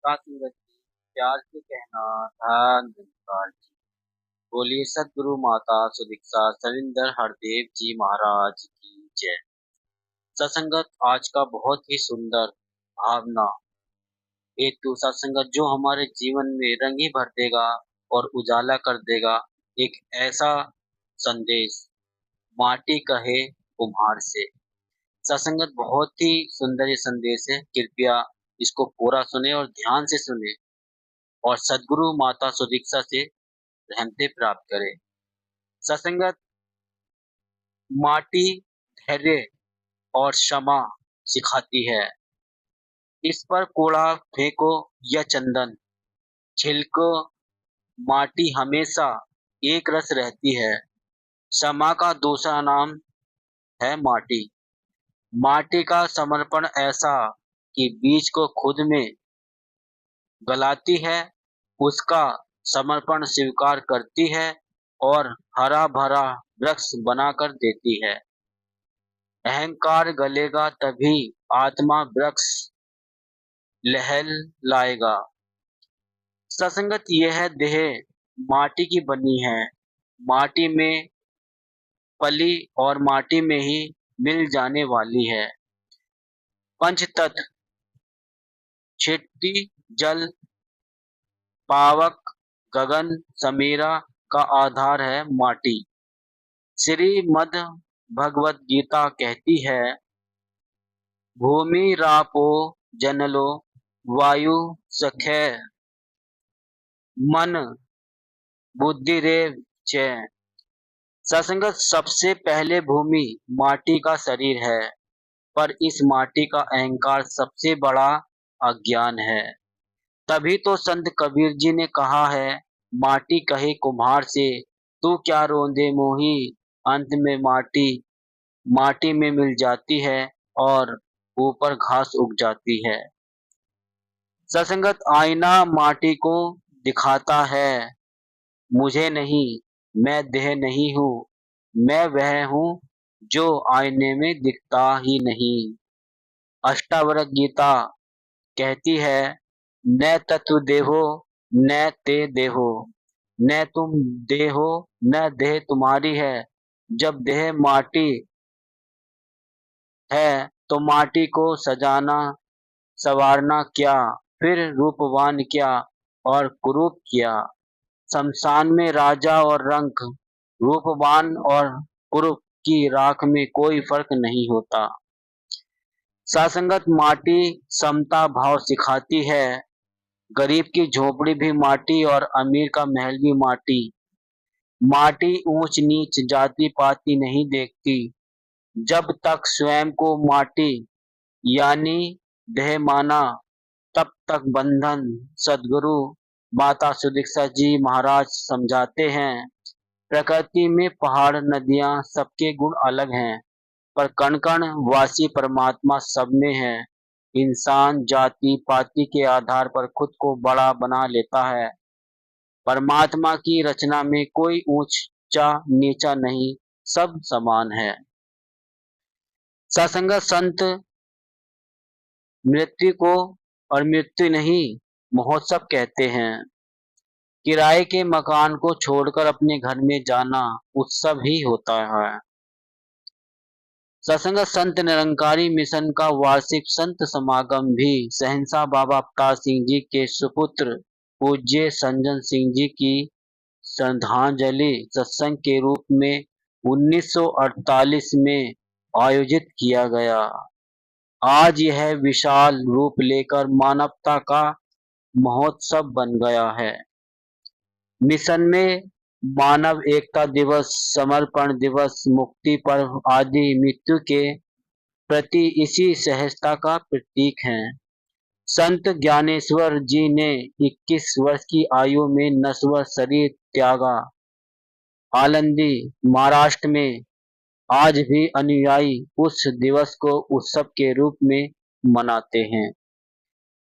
का सूरज जी प्यार से कहना था नमस्कार जी। बोलिए सदगुरु माता सुदीक्षा सविंदर हरदेव जी महाराज की जय। सत्संगत आज का बहुत ही सुंदर भावना एक दूसरा संगत जो हमारे जीवन में रंग ही भर देगा और उजाला कर देगा। एक ऐसा संदेश माटी कहे कुम्हार से। सत्संगत बहुत ही सुंदर ये संदेश है, कृपया इसको पूरा सुने और ध्यान से सुने और सदगुरु माता सुदीक्षा से रहमतें प्राप्त करें। सत्संगत माटी धैर्य और क्षमा सिखाती है। इस पर कूड़ा फेंको या चंदन छिलको, माटी हमेशा एक रस रहती है। क्षमा का दूसरा नाम है माटी। माटी का समर्पण ऐसा कि बीज को खुद में गलाती है, उसका समर्पण स्वीकार करती है और हरा भरा वृक्ष बनाकर देती है। अहंकार गलेगा तभी आत्मा वृक्ष लहलाएगा। सत्संगत यह देह माटी की बनी है, माटी में पली और माटी में ही मिल जाने वाली है। पंच तत्व छिट्टी जल पावक गगन समीरा का आधार है माटी। श्रीमद् भगवत गीता कहती है, भूमि रापो जनलो वायु सखे मन बुद्धिरेव च। सत्संगत सबसे पहले भूमि माटी का शरीर है, पर इस माटी का अहंकार सबसे बड़ा अज्ञान है। तभी तो संत कबीर जी ने कहा है, माटी कहे कुम्हार से तू क्या रोंदे मोही। अंत में माटी माटी में मिल जाती है और ऊपर घास उग जाती है। सत्संगत आईना माटी को दिखाता है, मुझे नहीं, मैं देह नहीं हूँ, मैं वह हूँ जो आईने में दिखता ही नहीं। अष्टावक्र गीता कहती है, न तत्व देहो न ते देहो, न तुम देहो न देह तुम्हारी है। जब देह माटी है तो माटी को सजाना संवारना क्या, फिर रूपवान क्या और कुरूप क्या। शमशान में राजा और रंक, रूपवान और कुरूप की राख में कोई फर्क नहीं होता। सासंगत माटी समता भाव सिखाती है, गरीब की झोपड़ी भी माटी और अमीर का महल भी माटी। माटी ऊंच नीच जाति पाति नहीं देखती। जब तक स्वयं को माटी यानी देह माना, तब तक बंधन। सदगुरु माता सुदीक्षा जी महाराज समझाते हैं, प्रकृति में पहाड़ नदियां सबके गुण अलग हैं, पर कण कण वासी परमात्मा सब में है। इंसान जाति पाति के आधार पर खुद को बड़ा बना लेता है। परमात्मा की रचना में कोई ऊंचा नीचा नहीं, सब समान है। सत्संगत संत मृत्यु को और मृत्यु नहीं महोत्सव कहते हैं। किराए के मकान को छोड़कर अपने घर में जाना उत्सव ही होता है। सत्संगत संत निरंकारी मिशन का वार्षिक संत समागम भी शहंशाह बाबा अवतार सिंह जी के सुपुत्र पूज्य संजन सिंह जी की श्रद्धांजलि सत्संग के रूप में 1948 में आयोजित किया गया। आज यह विशाल रूप लेकर मानवता का महोत्सव बन गया है। मिशन में मानव एकता दिवस, समर्पण दिवस, मुक्ति पर्व आदि मृत्यु के प्रति इसी सहजता का प्रतीक है। संत ज्ञानेश्वर जी ने 21 वर्ष की आयु में नश्वर शरीर त्यागा। आलंदी महाराष्ट्र में आज भी अनुयायी उस दिवस को उत्सव के रूप में मनाते हैं।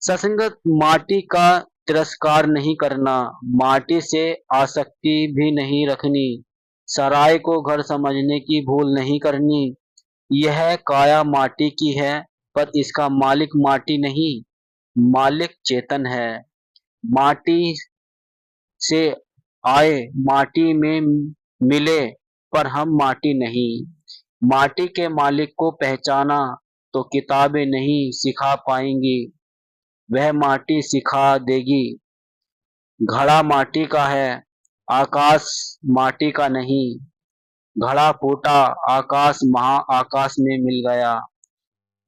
सत्संगत माटी का तिरस्कार नहीं करना, माटी से आसक्ति भी नहीं रखनी, सराय को घर समझने की भूल नहीं करनी। यह काया माटी की है, पर इसका मालिक माटी नहीं। मालिक चेतन है। माटी से आए, माटी में मिले, पर हम माटी नहीं। माटी के मालिक को पहचाना तो किताबें नहीं सिखा पाएंगी, वह माटी सिखा देगी। घड़ा माटी का है, आकाश माटी का नहीं। घड़ा फूटा, आकाश महाआकाश में मिल गया।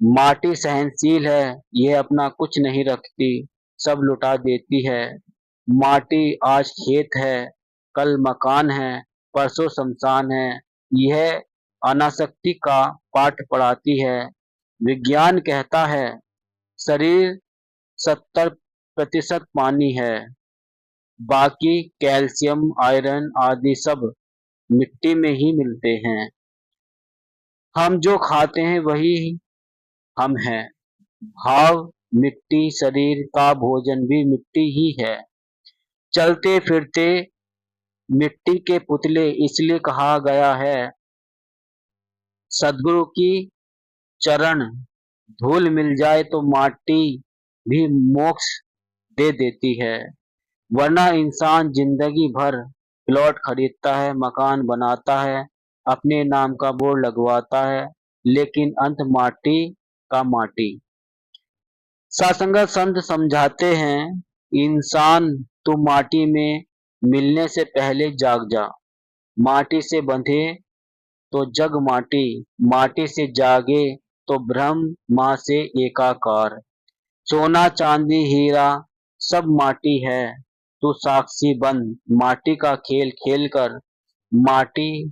माटी सहनशील है, ये अपना कुछ नहीं रखती, सब लुटा देती है। माटी आज खेत है, कल मकान है, परसों शमशान है। यह अनासक्ति का पाठ पढ़ाती है। विज्ञान कहता है शरीर 70% पानी है, बाकी कैल्शियम, आयरन आदि सब मिट्टी में ही मिलते हैं। हम जो खाते हैं वही हम हैं। भाव मिट्टी, शरीर का भोजन भी मिट्टी ही है। चलते फिरते मिट्टी के पुतले इसलिए कहा गया है। सदगुरु की चरण धूल मिल जाए तो माटी भी मोक्ष दे देती है। वरना इंसान जिंदगी भर प्लॉट खरीदता है, मकान बनाता है, अपने नाम का बोर्ड लगवाता है, लेकिन अंत माटी का माटी। सत्संगत संत समझाते हैं, इंसान तू माटी में मिलने से पहले जाग जा। माटी से बंधे तो जग माटी, माटी से जागे तो ब्रह्म माँ से एकाकार। सोना चांदी हीरा सब माटी है, तू साक्षी बन माटी का खेल खेल कर, माटी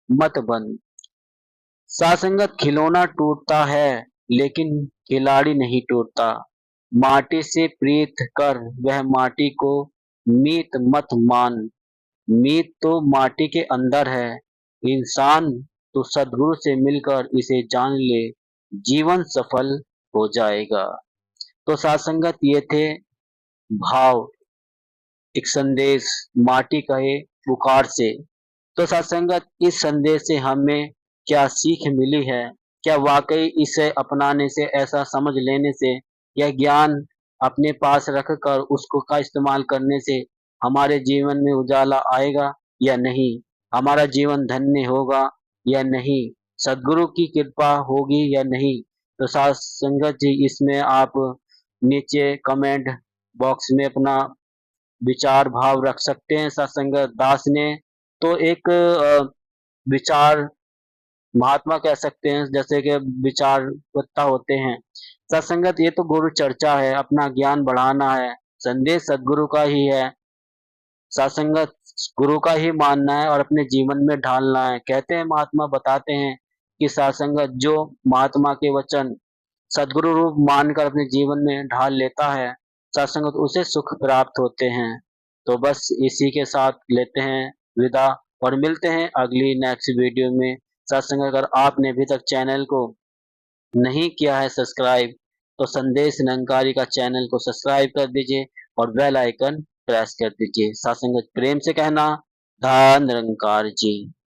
मत बन। सासंगत खिलौना टूटता है, लेकिन खिलाड़ी नहीं टूटता। माटी से प्रीत कर वह माटी को मीत मत मान। मीत तो माटी के अंदर है। इंसान तो सदगुरु से मिलकर इसे जान ले, जीवन सफल हो जाएगा। तो सासंगत ये थे भाव, एक संदेश माटी कहे पुकार से। तो सत्संगत इस संदेश से हमें क्या सीख मिली है? क्या वाकई इसे अपनाने से, ऐसा समझ लेने से, यह ज्ञान अपने पास रखकर उसको का इस्तेमाल करने से हमारे जीवन में उजाला आएगा या नहीं? हमारा जीवन धन्य होगा या नहीं? सदगुरु की कृपा होगी या नहीं? तो साथ संगत जी इसमें आप नीचे कमेंट बॉक्स में अपना विचार भाव रख सकते हैं। सत्संग दास ने तो एक विचार महात्मा कह सकते हैं, जैसे कि विचार वक्ता होते हैं। सत्संगत ये तो गुरु चर्चा है, अपना ज्ञान बढ़ाना है, संदेश सदगुरु का ही है। सत्संगत गुरु का ही मानना है और अपने जीवन में ढालना है। कहते हैं महात्मा बताते हैं कि सत्संगत जो महात्मा के वचन सदगुरु रूप मानकर अपने जीवन में ढाल लेता है, सत्संगत उसे सुख प्राप्त होते हैं। तो बस इसी के साथ लेते हैं विदा और मिलते हैं अगली नेक्स्ट वीडियो में। सत्संग अगर आपने अभी तक चैनल को नहीं किया है सब्सक्राइब, तो संदेश निरंकारी का चैनल को सब्सक्राइब कर दीजिए और बेल आइकन प्रेस कर दीजिए। सत्संग प्रेम से कहना, धन निरंकार जी।